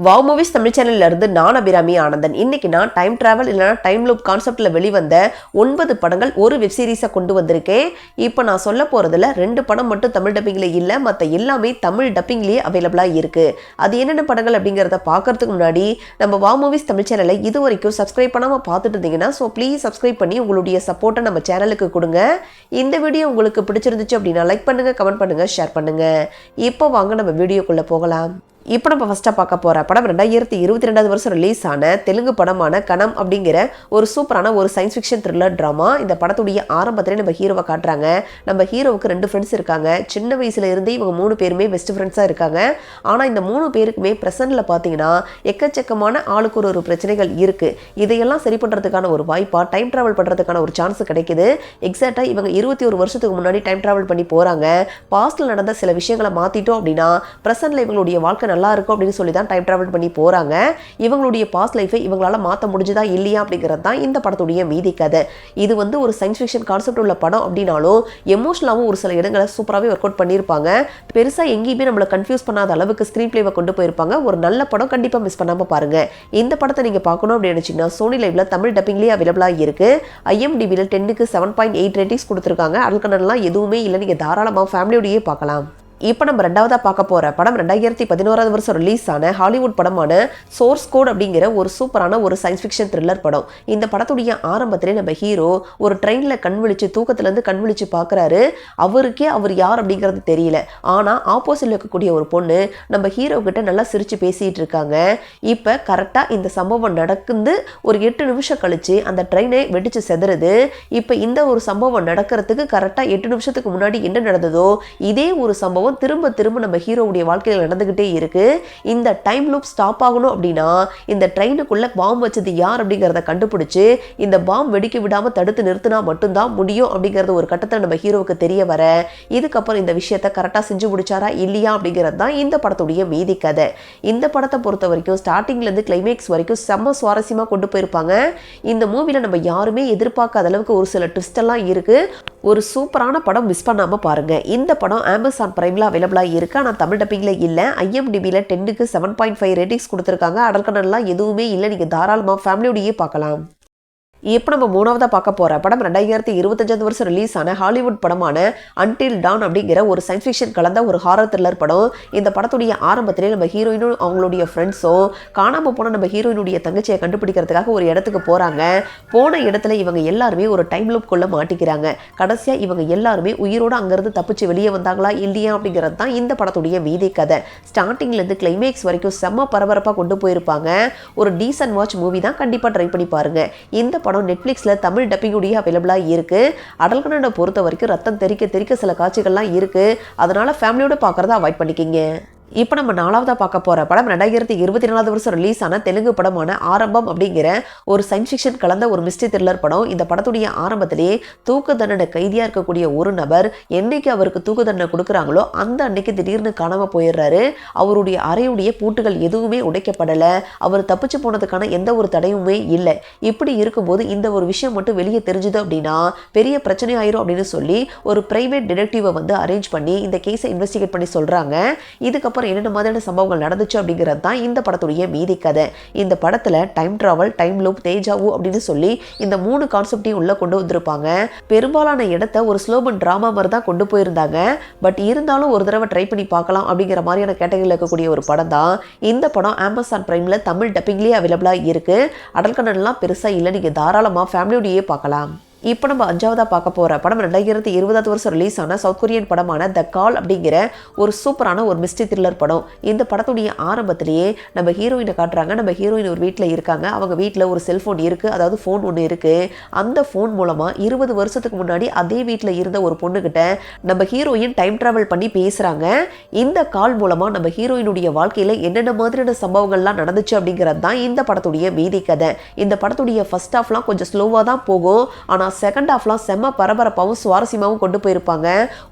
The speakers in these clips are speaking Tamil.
வாவ் மூவிஸ் தமிழ் சேனல்ல இருந்து நான் அபிராமி ஆனந்தன். இன்னைக்கு நான் டைம் டிராவல் இல்லைனா டைம் லூப் கான்செப்ட்ல வெளிவந்த 9 படங்கள் ஒரு வெப் சீரிஸை கொண்டு வந்திருக்கேன். இப்போ நான் சொல்ல போறதுல 2 படம் மட்டும் தமிழ் டப்பிங்ல இல்ல, மற்ற எல்லாமே தமிழ் டப்பிங்லயே அவைலபிளா இருக்கு. அது என்னென்ன படங்கள் அப்படிங்கிறத பார்க்கறதுக்கு முன்னாடி நம்ம வாவ் மூவிஸ் தமிழ் சேனலை இது வரைக்கும் சப்ஸ்கிரைப் பண்ணாம பார்த்துட்டு இருந்தீங்கன்னா ப்ளீஸ் சப்ஸ்கிரைப் பண்ணி உங்களுடைய சப்போர்ட்டை நம்ம சேனலுக்கு கொடுங்க. இந்த வீடியோ உங்களுக்கு பிடிச்சிருந்துச்சு அப்படின்னா லைக் பண்ணுங்க, கமெண்ட் பண்ணுங்க, ஷேர் பண்ணுங்க. இப்போ வாங்க நம்ம வீடியோக்குள்ள போகலாம். இப்போ நம்ம ஃபஸ்ட்டாக பார்க்க போகிற படம் 2022 வருஷம் ரிலீஸ் ஆன தெலுங்கு படமான கனம் அப்படிங்கிற ஒரு சூப்பரான ஒரு சயின்ஸ் ஃபிக்ஷன் த்ரில்லர் ட்ராமா. இந்த படத்துடைய ஆரம்பத்திலே நம்ம ஹீரோவை காட்டுறாங்க. நம்ம ஹீரோவுக்கு 2 ஃப்ரெண்ட்ஸ் இருக்காங்க. சின்ன வயசுல இருந்தே இவங்க 3 பேருமே பெஸ்ட் ஃப்ரெண்ட்ஸாக இருக்காங்க. ஆனால் இந்த 3 பேருக்குமே ப்ரெசென்ட்ல பார்த்தீங்கன்னா எக்கச்சக்கமான ஆளுக்கு ஒரு பிரச்சனைகள் இருக்குது. இதையெல்லாம் சரி பண்ணுறதுக்கான ஒரு வாய்ப்பாக டைம் ட்ராவல் பண்ணுறதுக்கான ஒரு சான்ஸ் கிடைக்குது. எக்ஸாக்டாக இவங்க 21 வருஷத்துக்கு முன்னாடி டைம் ட்ராவல் பண்ணி போகிறாங்க. பாஸ்ட்டில் நடந்த சில விஷயங்களை மாற்றிட்டோம் அப்படின்னா ப்ரெசென்ட்ல இவங்களுடைய வாழ்க்கை நல்லா இருக்கும் அப்படின்னு சொல்லி தான் டைம் டிராவல் பண்ணி போறாங்க. இவங்களுடைய பாஸ்ட் லைஃபை இவங்களால மாற்ற முடிஞ்சதா இல்லையா அப்படிங்கிறது தான் இந்த படத்துடைய மீதி கதை. இது ஒரு சயின்ஸ் ஃபிக்ஷன் கான்செப்ட் உள்ள படம் அப்படின்னாலும் எமோஷனலாகவும் ஒரு சில இடங்களை சூப்பராகவே ஒர்க் அவுட் பண்ணியிருப்பாங்க. பெருசாக எங்கேயுமே நம்மளை கன்ஃபியூஸ் பண்ணாத அளவுக்கு ஸ்க்ரீன் பிளேவை கொண்டு போயிருப்பாங்க. ஒரு நல்ல படம், கண்டிப்பாக மிஸ் பண்ணாமல் பாருங்க. இந்த படத்தை நீங்கள் பார்க்கணும் அப்படின்னு நினச்சிங்கன்னா சோனி லைவ்ல தமிழ் டப்பிங்லேயே அவைலபிளாக இருக்கு. IMDbல 10க்கு 7.8 ரேட்டிங்ஸ் கொடுத்துருக்காங்க. அதுக்கெல்லாம் எதுவுமே இல்லை, நீங்கள் தாராளமாக ஃபேமிலியோடையே பார்க்கலாம். இப்போ நம்ம 2வதா பார்க்க போகிற படம் 2011 வருஷம் ரிலீஸ் ஆன ஹாலிவுட் படமான சோர்ஸ் கோட் அப்படிங்கிற ஒரு சூப்பரான ஒரு சயின்ஸ் ஃபிக்ஷன் த்ரில்லர் படம். இந்த படத்துடைய ஆரம்பத்திலே நம்ம ஹீரோ ஒரு ட்ரெயினில் கண் விழிச்சு தூக்கத்துலேருந்து கண் விழிச்சு பார்க்குறாரு. அவருக்கே அவர் யார் அப்படிங்கிறது தெரியல. ஆனால் ஆப்போசிட்டில் இருக்கக்கூடிய ஒரு பொண்ணு நம்ம ஹீரோ கிட்ட நல்லா சிரித்து பேசிகிட்டு இருக்காங்க. இப்போ கரெக்டாக இந்த சம்பவம் நடக்குது. ஒரு 8 நிமிஷம் கழிச்சு அந்த ட்ரெயினை வெடிச்சு செதறுது. இப்போ இந்த ஒரு சம்பவம் நடக்கிறதுக்கு கரெக்டாக 8 நிமிஷத்துக்கு முன்னாடி என்ன நடந்ததோ இதே ஒரு சம்பவம் திரும்ப திரும்ப நம்ம ஹீரோவுடைய வாழ்க்கையில் நடந்துகிட்டே இருக்கு. இந்த டைம் லூப் ஸ்டாப் ஆகணும் அப்படின்னா இந்த ட்ரெயினுக்குள்ள பாம்பு வச்சது யார் அப்படிங்கிறத கண்டுபிடிச்சு இந்த பாம்பு வெடிக்க விடாம தடுத்து நிறுத்தினா மட்டும்தான் முடியும் அப்படிங்கிறது ஒரு கட்டத்தில் நம்ம ஹீரோவுக்கு தெரிய வர, இதுக்கப்புறம் இந்த விஷயத்தை கரெக்டாக செஞ்சு முடிச்சாரா இல்லையா அப்படிங்கிறது தான் இந்த படத்துடைய மீதி கதை. இந்த படத்தை பொறுத்த வரைக்கும் ஸ்டார்டிங்லேருந்து கிளைமேக்ஸ் வரைக்கும் செம்ம சுவாரஸ்யமாக கொண்டு போயிருப்பாங்க. இந்த மூவியில் நம்ம யாருமே எதிர்பார்க்காத அளவுக்கு ஒரு சில ட்விஸ்ட் எல்லாம் இருக்கு. ஒரு சூப்பரான படம், மிஸ் பண்ணாமல் பாருங்க. இந்த படம் Amazon Primeல அவைலபிளாக இருக்கு. ஆனால் தமிழ் டப்பிங்ல இல்லை. IMDbல 10க்கு 7.5 ரேட்டிங்ஸ் கொடுத்துருக்காங்க. அடல்கனெல்லாம் எதுவுமே இல்லை, நீங்கள் தாராளமாக ஃபேமிலியோடையே பார்க்கலாம். இப்போ நம்ம 3வதா பார்க்க போகிற படம் 2025 வருஷம் ரிலீஸ் ஆன ஹாலிவுட் படமான அன்டில் டான் அப்படிங்கிற ஒரு சயின்ஸ் ஃபிக்ஷன் கலந்த ஒரு ஹாரர் த்ரில்லர் படம். இந்த படத்துடைய ஆரம்பத்திலே நம்ம ஹீரோயினும் அவங்களுடைய ஃப்ரெண்ட்ஸும் காணாமல் போன நம்ம ஹீரோயினுடைய தங்கச்சியை கண்டுபிடிக்கிறதுக்காக ஒரு இடத்துக்கு போகிறாங்க. போன இடத்துல இவங்க எல்லாருமே ஒரு டைம் லூப்குள்ளே மாட்டிக்கிறாங்க. கடைசியாக இவங்க எல்லாருமே உயிரோடு அங்கேருந்து தப்பிச்சு வெளியே வந்தாங்களா இல்லையா அப்படிங்கிறது தான் இந்த படத்துடைய மீதி கதை. ஸ்டார்டிங்லேருந்து கிளைமேக்ஸ் வரைக்கும் செம்ம பரபரப்பாக கொண்டு போயிருப்பாங்க. ஒரு டீசன்ட் வாட்ச் மூவி தான், கண்டிப்பாக ட்ரை பண்ணி பாருங்க. இந்த படம் நெட்ஃப்ளிக்ஸ்ல தமிழ் டப்பிங்குடைய அவைலபிளாக இருக்கு. அடல்கனனை பொறுத்த வரைக்கும் ரத்தம் தெறிக்க தெறிக்க சில காட்சிகள்லாம் இருக்கு. அதனால ஃபேமிலியோட பார்க்கறத அவாய்ட் பண்ணிக்கிங்க. இப்போ நம்ம 4வதா பார்க்க போகிற படம் 2024 வருஷம் ரிலீஸ் ஆன தெலுங்கு படமான ஆரம்பம் அப்படிங்கிற ஒரு சயின்ஸ் ஃபிக்ஷன் கலந்த ஒரு மிஸ்ட்ரி த்ரில்லர் படம். இந்த படத்துடைய ஆரம்பத்திலேயே தூக்கு தண்டனை கைதியாக இருக்கக்கூடிய ஒரு நபர் என்னைக்கு அவருக்கு தூக்கு தண்டனை கொடுக்குறாங்களோ அந்த அன்னைக்கு திடீர்னு காணாமல் போயிடுறாரு. அவருடைய அறையுடைய பூட்டுகள் எதுவுமே உடைக்கப்படலை. அவர் தப்பிச்சு போனதுக்கான எந்த ஒரு தடையுமே இல்லை. இப்படி இருக்கும்போது இந்த ஒரு விஷயம் மட்டும் வெளியே தெரிஞ்சுது அப்படின்னா பெரிய பிரச்சனை ஆயிரும் அப்படின்னு சொல்லி ஒரு பிரைவேட் டிடெக்டிவை அரேஞ்ச் பண்ணி இந்த கேஸை இன்வெஸ்டிகேட் பண்ணி சொல்கிறாங்க. இதுக்கப்புறம் என்னென்ன மாதிரியான சம்பவங்கள் நடந்துச்சு அப்படிங்கிறது தான் இந்த படத்துடைய மீதி கதை. இந்த படத்தில் time travel, time loop, deja vu அப்படின்னு சொல்லி இந்த 3 கான்செப்டையும் உள்ள கொண்டு வந்திருப்பாங்க. பெரும்பாலான இடத்த ஒரு ஸ்லோபன் டிராமா மாதிரி தான் கொண்டு போயிருந்தாங்க. பட் இருந்தாலும் ஒரு தடவை ட்ரை பண்ணி பார்க்கலாம் அப்படிங்கிற மாதிரியான கேட்டகரியில் இருக்கக்கூடிய ஒரு படம் தான் இந்த படம். Amazon Primeல தமிழ் டப்பிங்லேயே அவைலபிளாக இருக்கு. அடல்கனெல்லாம் பெருசாக இல்லை, நீங்கள் தாராளமாக ஃபேமிலியோடையே பார்க்கலாம். இப்போ நம்ம 5வதா பார்க்க போகிற படம் 2020 வருஷம் ரிலீஸ் ஆன சவுத் கொரியன் படமான த கால் அப்படிங்கிற ஒரு சூப்பரான ஒரு மிஸ்ட்ரி த்ரில்லர் படம். இந்த படத்துடைய ஆரம்பத்திலேயே நம்ம ஹீரோயினை காட்டுறாங்க. நம்ம ஹீரோயின் ஒரு வீட்டில் இருக்காங்க. அவங்க வீட்டில் ஒரு செல்ஃபோன் இருக்குது, அதாவது ஃபோன் ஒன்று இருக்குது. அந்த ஃபோன் மூலமாக 20 வருஷத்துக்கு முன்னாடி அதே வீட்டில் இருந்த ஒரு பொண்ணுக்கிட்ட நம்ம ஹீரோயின் டைம் ட்ராவல் பண்ணி பேசுகிறாங்க. இந்த கால் மூலமாக நம்ம ஹீரோயினுடைய வாழ்க்கையில் என்னென்ன மாதிரியான சம்பவங்கள்லாம் நடந்துச்சு அப்படிங்கிறது தான் இந்த படத்துடைய மீதி கதை. இந்த படத்துடைய ஃபர்ஸ்ட் ஹாஃப்லாம் கொஞ்சம் ஸ்லோவாக தான் போகும். ஆனால் செகண்ட் ஹாஃப்லாம் செம்ம பரபரப்பாகவும் சுவாரஸ்யமாகவும் கொண்டு போயிருப்பாங்க.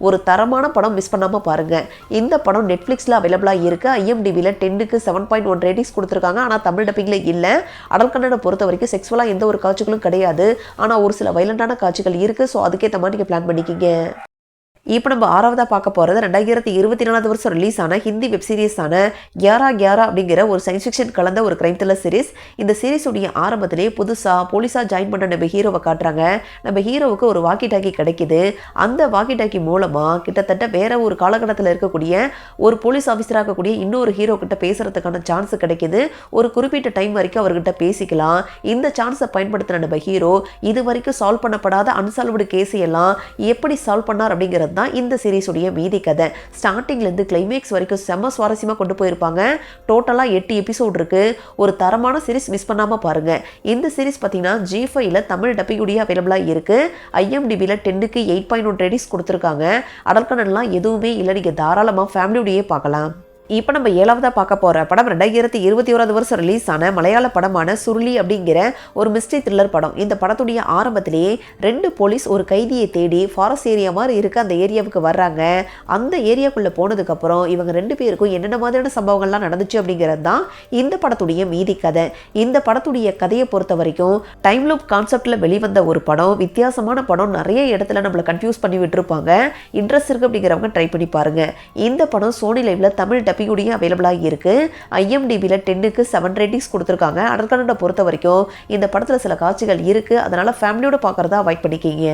ஒரு தரமான படம், மிஸ் பண்ணாமல் பாருங்க. இந்த படம் நெட்ஃப்ளிக்ஸில் அவைலபிளாக இருக்கு. IMDbல 10க்கு 7.1 ரேட்டிங்ஸ் கொடுத்துருக்காங்க. ஆனால் தமிழ் டப்பிங்ல இல்லை. அடல்கனனை பொறுத்த வரைக்கும் செக்ஸுவலாக எந்த ஒரு காட்சிகளும் கிடையாது. ஆனால் ஒரு சில வைலண்டான காட்சிகள் இருக்கு. ஸோ அதுக்கேற்ற மாதிரி நீங்கள் பிளான் பண்ணிக்கிங்க. இப்போ நம்ம ஆறாவதாக பார்க்க போகிறது 2024 வருஷம் ரிலீஸ் ஆன ஹிந்தி வெப் சீரிஸான 11 அப்படிங்கிற ஒரு சயின்ஸ் ஃபிக்ஷன் கலந்த ஒரு கிரைம் த்ரில்லர் சீரிஸ். இந்த சீரிஸுடைய ஆரம்பத்திலே புதுசாக போலீஸாக ஜாயின் பண்ண நம்ம ஹீரோவை காட்டுறாங்க. நம்ம ஹீரோவுக்கு ஒரு வாக்கி டாக்கி கிடைக்குது. அந்த வாக்கி டாக்கி மூலமாக கிட்டத்தட்ட வேற ஒரு காலகட்டத்தில் இருக்கக்கூடிய ஒரு போலீஸ் ஆஃபீஸராக இருக்கக்கூடிய இன்னொரு ஹீரோ கிட்ட பேசுறதுக்கான சான்ஸ் கிடைக்குது. ஒரு குறிப்பிட்ட டைம் வரைக்கும் அவர்கிட்ட பேசிக்கலாம். இந்த சான்ஸை பயன்படுத்தின நம்ம ஹீரோ இது வரைக்கும் சால்வ் பண்ணப்படாத அன்சால்வ்டு கேஸ் எல்லாம் எப்படி சால்வ் பண்ணார் அப்படிங்கிறது தான் இந்த சீரிஸுடைய மீதி கதை. ஸ்டார்டிங்லேருந்து கிளைமேக்ஸ் வரைக்கும் செம்ம சுவாரஸ்யமாக கொண்டு போயிருப்பாங்க. டோட்டலாக 8 எபிசோட் இருக்கு. ஒரு தரமான சீரிஸ் மிஸ் பண்ணாமல் பாருங்க. இந்த சீரிஸ் பார்த்தீங்கன்னா G5ல தமிழ் டப்பிங்குடைய அவைலபிளாக இருக்கு. IMDbல 10க்கு 8.1 ரேட்டிங்ஸ் கொடுத்துருக்காங்க. அடல்கனெல்லாம் எதுவுமே இல்லை, நீங்கள் தாராளமாக ஃபேமிலியோடையே பார்க்கலாம். இப்போ நம்ம 7வதாக பார்க்க போகிற படம் 2021 வருஷம் ரிலீஸ் ஆன மலையாள படமான சுருளி அப்படிங்கிற ஒரு மிஸ்ட்ரி த்ரில்லர் படம். இந்த படத்துடைய ஆரம்பத்திலேயே 2 போலீஸ் ஒரு கைதியை தேடி ஃபாரஸ்ட் ஏரியா மாதிரி இருக்க அந்த ஏரியாவுக்கு வர்றாங்க. அந்த ஏரியாக்குள்ளே போனதுக்கப்புறம் இவங்க 2 பேருக்கும் என்னென்ன மாதிரியான சம்பவங்கள்லாம் நடந்துச்சு அப்படிங்கிறது தான் இந்த படத்துடைய மீதி கதை. இந்த படத்துடைய கதையை பொறுத்த வரைக்கும் டைம் லூப் கான்செப்டில் வெளிவந்த ஒரு படம். வித்தியாசமான படம். நிறைய இடத்துல நம்மளை கன்ஃபியூஸ் பண்ணி விட்டுருப்பாங்க. இன்ட்ரெஸ்ட் இருக்குது அப்படிங்கிறவங்க ட்ரை பண்ணி பாருங்கள். இந்த படம் சோனி லைவ்ல தமிழ் டப்பிங்குடைய அவைலபிளாக இருக்கு. IMDbல 10க்கு 7 ரேட்டிங்ஸ் கொடுத்துருக்காங்க. அடல்கனனை பொறுத்த வரைக்கும் இந்த படத்தில் சில காட்சிகள் இருக்கு. அதனால ஃபேமிலியோட பார்க்கறதா அவாய்ட் பண்ணிக்கிங்க.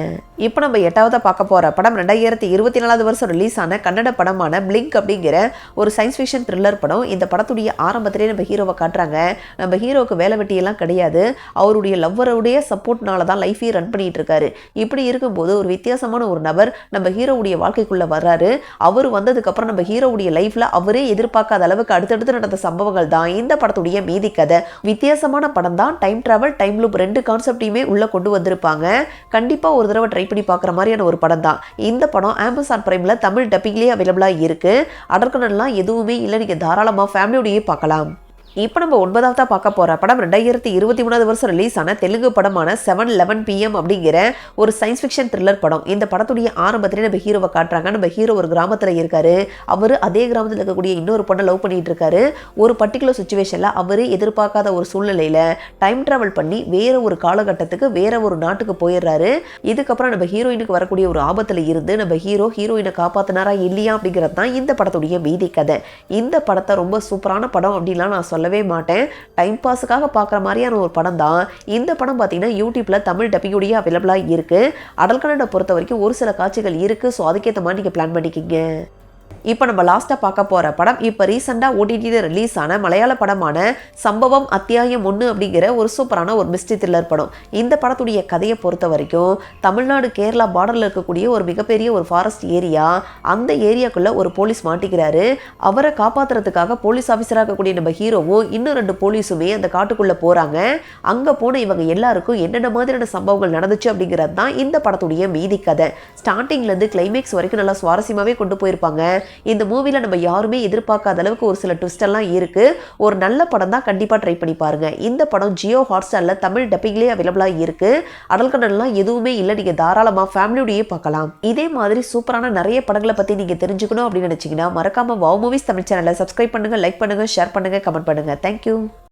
இப்போ நம்ம 8வதாக பார்க்க போகிற படம் 2024 வருஷம் ரிலீஸ் ஆன கன்னட படமான பிளிங்க் அப்படிங்கிற ஒரு சயின்ஸ் ஃபிக்ஷன் த்ரில்லர் படம். இந்த படத்துடைய ஆரம்பத்திலே நம்ம ஹீரோவை காட்டுறாங்க. நம்ம ஹீரோவுக்கு வேலை வெட்டியெல்லாம் கிடையாது. அவருடைய லவ்வருடைய சப்போர்ட்னால தான் லைஃபையே ரன் பண்ணிட்டு இருக்காரு. இப்படி இருக்கும்போது ஒரு வித்தியாசமான ஒரு நபர் நம்ம ஹீரோவுடைய வாழ்க்கைக்குள்ள வர்றாரு. அவர் வந்ததுக்கப்புறம் நம்ம ஹீரோவுடைய லைஃப்ல அவரே எதிர்பார்க்காத அளவுக்கு அடுத்தடுத்து நடந்த சம்பவங்கள் தான் இந்த படத்துடைய மீதி கதை. வித்தியாசமான படம் தான். டைம் டிராவல், டைம் லூப் 2 கான்செப்டையுமே உள்ள கொண்டு வந்திருப்பாங்க. கண்டிப்பா ஒரு தடவை ட்ரை பண்ணி பார்க்குற மாதிரியான ஒரு படம் தான். இந்த படம் Amazon Primeல தமிழ் டப்பிங்லேயே அவைலபிளாக இருக்கு. அடல்கனெல்லாம் எதுவுமே இல்லை, நீங்க தாராளமாக ஃபேமிலியோடையே பார்க்கலாம். இப்போ நம்ம 9வதாக பார்க்க போகிற படம் 2023 வருஷம் ரிலீஸ் ஆன தெலுங்கு படமான 7:11 PM அப்படிங்கிற ஒரு சயின்ஸ் ஃபிக்ஷன் த்ரில்லர் படம். இந்த படத்துடைய ஆரம்பத்திலே நம்ம ஹீரோவை காட்டுறாங்க. நம்ம ஹீரோ ஒரு கிராமத்தில் இருக்காரு. அவர் அதே கிராமத்தில் இருக்கக்கூடிய இன்னொரு பொண்ணை லவ் பண்ணிட்டு இருக்காரு. ஒரு பர்டிகுலர் சுச்சுவேஷனில் அவர் எதிர்பார்க்காத ஒரு சூழ்நிலையில் டைம் ட்ராவல் பண்ணி வேற ஒரு காலகட்டத்துக்கு வேற ஒரு நாட்டுக்கு போயிடுறாரு. இதுக்கப்புறம் நம்ம ஹீரோயினுக்கு வரக்கூடிய ஒரு ஆபத்தில் இருந்து நம்ம ஹீரோயினை காப்பாற்றினாரா இல்லையா அப்படிங்கிறது தான் இந்த படத்துடைய மீதி கதை. இந்த படத்தை ரொம்ப சூப்பரான படம் அப்படின்லாம் நான் சொல்லவே மாட்டேன். டைம் பாஸுக்காக பார்க்குற மாதிரியான ஒரு படம் தான். இந்த படம் பார்த்தீங்கன்னா யூடியூப்ல தமிழ் டப்பிங்குடைய அவைலபிளாக இருக்கு. அடல்கனனை பொறுத்த வரைக்கும் ஒரு சில காட்சிகள் இருக்கு. ஸோ அதுக்கேற்ற மாதிரி நீங்கள் பிளான் பண்ணிக்கிங்க. இப்போ நம்ம லாஸ்ட்டாக பார்க்க போகிற படம் இப்போ ரீசெண்டாக OTTல ரிலீஸ் ஆன மலையாள படமான சம்பவம் அத்தியாயம் 1 அப்படிங்கிற ஒரு சூப்பரான ஒரு மிஸ்ட்ரி த்ரில்லர் படம். இந்த படத்துடைய கதையை பொறுத்த வரைக்கும் தமிழ்நாடு கேரளா பார்டரில் இருக்கக்கூடிய ஒரு மிகப்பெரிய ஒரு ஃபாரஸ்ட் ஏரியா. அந்த ஏரியாக்குள்ளே ஒரு போலீஸ் மாட்டிக்கிறாரு. அவரை காப்பாற்றுறதுக்காக போலீஸ் ஆஃபீஸராக இருக்கக்கூடிய நம்ம ஹீரோவும் இன்னும் 2 போலீஸுமே அந்த காட்டுக்குள்ளே போகிறாங்க. அங்கே போன இவங்க எல்லாருக்கும் என்னென்ன மாதிரியான சம்பவங்கள் நடந்துச்சு அப்படிங்கிறது தான் இந்த படத்துடைய மீதி கதை. ஸ்டார்டிங்லேருந்து கிளைமேக்ஸ் வரைக்கும் நல்லா சுவாரஸ்யமாகவே கொண்டு போயிருப்பாங்க. இந்த மூவில நம்ம யாருமே எதிர்பார்க்காத அளவுக்கு ஒரு சில ட்விஸ்ட் எல்லாம் இருக்கு. ஒரு நல்ல படம் தான். கண்டிப்பா ட்ரை பண்ணி பாருங்க. இந்த படம் ஜியோ ஹாட்ஸ்டார்ல தமிழ் டப்பிங்லேயே அவைலபிளா இருக்கு. அடல்கனெல்லாம் எதுவுமே இல்லை, நீங்க தாராளமா ஃபேமிலியோடையே பார்க்கலாம். இதே மாதிரி சூப்பரான நிறைய படங்களை பத்தி நீங்க தெரிஞ்சுக்கணும் அப்படின்னு நினைச்சீங்கன்னா மறக்காம வாவ் மூவிஸ் தமிழ் சேனலை சப்ஸ்கிரைப் பண்ணுங்க, லைக் பண்ணுங்க, ஷேர் பண்ணுங்க, கமெண்ட் பண்ணுங்க. தேங்க்யூ.